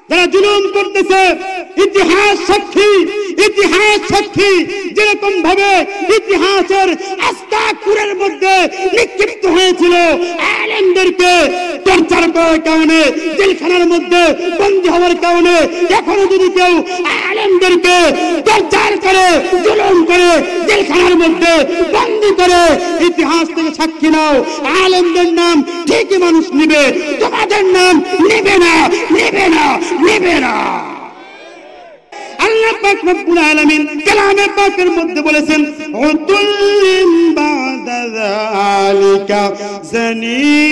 যারা জুলুম করতেছে ইতিহাস সাক্ষী যেরকম ভাবে ইতিহাসের আস্তাকুরের মধ্যে নিক্ষিপ্ত হয়েছিল আলেমদেরকে টর্চার করার কারণে, জেলখানার মধ্যে বন্দী হওয়ার কারণে, এখনো যদি কেউ আলেমদেরকে টর্চার করে, জুলুম করে, জেলখানার মধ্যে বন্দী করে, ইতিহাস থেকে সাক্ষী নাও, আলেমদের নাম ঠিকই মানুষ নিবে, তোমাদের নাম নেবে না। আল্লাহ পাক রব্বুল আলামিন কালামে পাকের মধ্যে বলেছেন উতুল্লিম বাদা যালিকা জানিম,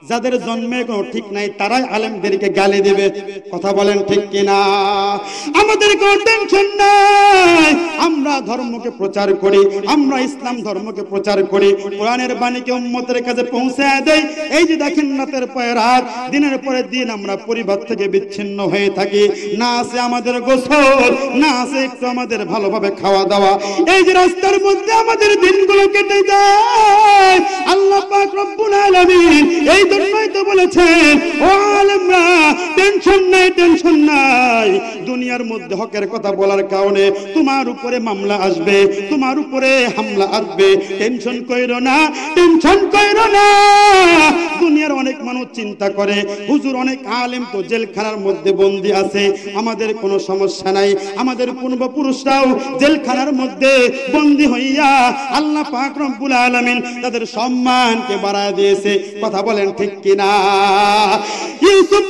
যাদের জন্মের কোনো ঠিক নাই তারাই আলেমদেরকে গালি দেবে। কথা বলেন ঠিক কিনা? আমাদের কোনো টেনশন নাই, আমরা ধর্মকে প্রচার করি, আমরা ইসলাম ধর্মকে প্রচার করি, কোরআনের বাণীকে উম্মতের কাছে পৌঁছায় দেই। এই যে দেখেন রাতের পরে রাত, দিনের পরে দিন আমরা পরিবার থেকে বিচ্ছিন্ন হয়ে থাকি, না আছে আমাদের গোসল, না আছে একটু আমাদের ভালোভাবে খাওয়া দাওয়া, এই যে রাস্তার মধ্যে আমাদের দিনগুলো কেটে যায়। আল্লাহ পাক রব্বুল আলামিন এই জন্যই তো বলেছেন ও আলেমরা টেনশন নাই, দুনিয়ার মধ্যে হকের কথা বলার কারণে তোমার উপরে মামলা আসবে, তোমার উপরে হামলা আসবে, টেনশন কইরো না। দুনিয়ার অনেক মানুষ চিন্তা করে হুজুর অনেক আলেম তো জেলখানার মধ্যে বন্দী আছে, আমাদের কোনো সমস্যা নাই। আমাদের পূর্বপুরুষরাও জেলখানার মধ্যে বন্দী হইয়া আল্লাহ পাক রব্বুল আলামিন তাদের সম্মানকে বাড়ায় দিয়েছে। কথা বলেন ঠিক কিনা? ইউসুফ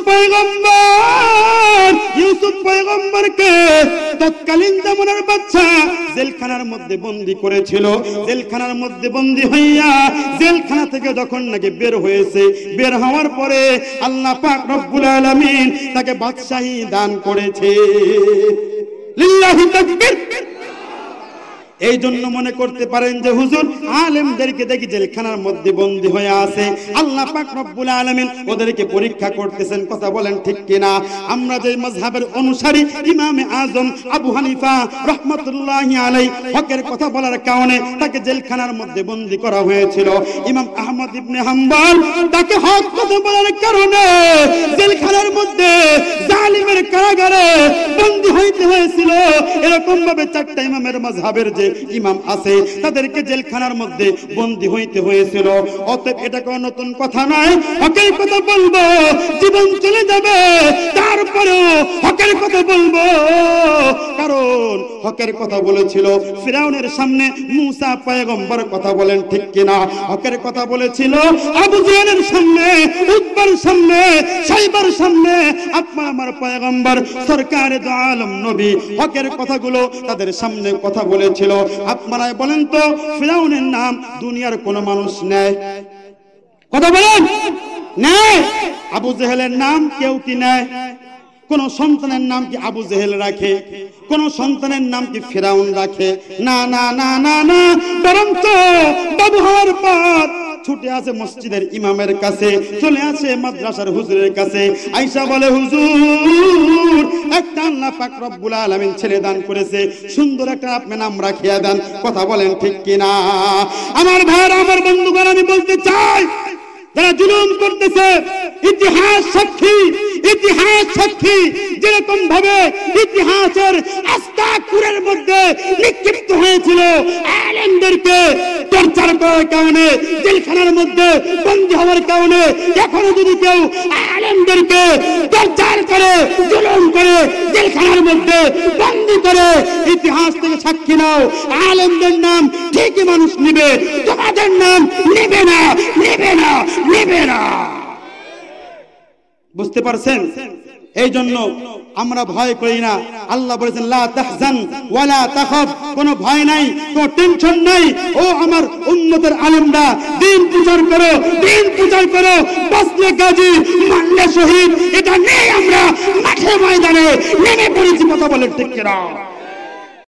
পয়গম্বরকে তৎকালীন জামানার বাদশা জেলখানার মধ্যে বন্দী করেছিল। জেলখানার মধ্যে বন্দী হইয়া জেলখানা থেকে যখন নাকি বের হয়েছে, বের হওয়ার পরে আল্লাহ পাক রব্বুল আলামিন তাকে বাদশাহী দান করেছে। লিল্লাহি তাকবীর। এই জন্য মনে করতে পারেন যে হুজুর আলেমদেরকে দেখি জেলখানার মধ্যে বন্দী হয়ে আছে, আল্লাহ পাক রব্বুল আলামিন ওদেরকে পরীক্ষা করতেছেন। কথা বলেন ঠিক কিনা? আমরা যে মাযহাবের অনুসারী ইমামে আজম আবু হানিফা রাহমাতুল্লাহি আলাইহি হকের কথা বলার কারণে তাকে জেলখানার মধ্যে বন্দী করা হয়েছিল। ইমাম আহমদ ইবনে হাম্বল তাকে হক কথা বলার কারণে জেলখানার মধ্যে জালিমের কারাগারে বন্দী হইতে হয়েছিল। এরকম ভাবে চারটা ইমামের মাযহাবের যে ইমাম আছে তাদেরকে জেলখানার মধ্যে বন্দী হইতে হয়েছিল। অতএব এটা কোনো নতুন কথা নয়, হকের কথা বলবো, জীবন চলে যাবে তারপরেও হকের কথা বলবো, কারণ হকের কথা বলেছিল ফিরাউনের সামনে মুসা পয়গম্বর। কথা বলেন ঠিক কিনা? হকের কথা বলেছিল আবু জেহেলের সামনে, উতবার সামনে, সাইবার সামনে আপনার আমার পয়গম্বর সরকারে দো আলম নবী হকের কথাগুলো তাদের সামনে কথা বলেছিল। আপনারা বলেন তো ফিরাউনের নাম দুনিয়ার কোন মানুষ নেয়? কথা বলেন নেয়? আবু জেহেলের নাম কেউ কি নেয়? কোন সন্তানের নাম কি আবু জেহেল রাখে? কোন সন্তানের নাম কি ফিরাউন রাখে? না না না না না, বরঞ্চ বাবু হওয়ার পর ছুটে আসে মসজিদের ইমামের কাছে, চলে আসে মাদ্রাসার হুজুরের কাছে, আয়েশা বলে হুজুর একটা আল্লাহ পাক রব্বুল আলামিন ছেলে দান করেছে, সুন্দর একটা আপনি নাম রাখিয়া দেন। কথা বলেন ঠিক কিনা? আমার ভাইরা, আমার বন্ধুগণ, আমি বলতে চাই যারা জুলুম করতেছে ইতিহাস সাক্ষী যেরকম ভাবে ইতিহাসের আস্তাকুরের মধ্যে নিক্ষিপ্ত হয়েছিল আলেমদেরকে টর্চার করার কারণে, জেলখানার মধ্যে বন্দী হওয়ার কারণে, এখনো যদি কেউ আলেমদেরকে টর্চার করে, জুলুম করে, জেলখানার মধ্যে বন্দী করে, ইতিহাস থেকে সাক্ষী নাও, আলেমদের নাম ঠিকই মানুষ নিবে, তোমাদের নাম নেবে না। বুঝতে পারছেন? এই জন্য আমরা ভয় করি না। আল্লাহ বলেছেন লা তাহজান ওয়ালা তাখাফ, কোনো ভয় নাই, কোনো টেনশন নাই। ও আমার উম্মতের আলেমরা, দিন প্রচার করো, বাঁচলে গাজী, মারলে শহীদ, এটা নেই। আমরা মাঠে ময়দানে নেমে পড়েছি। কথা বলেন ঠিক কিনা?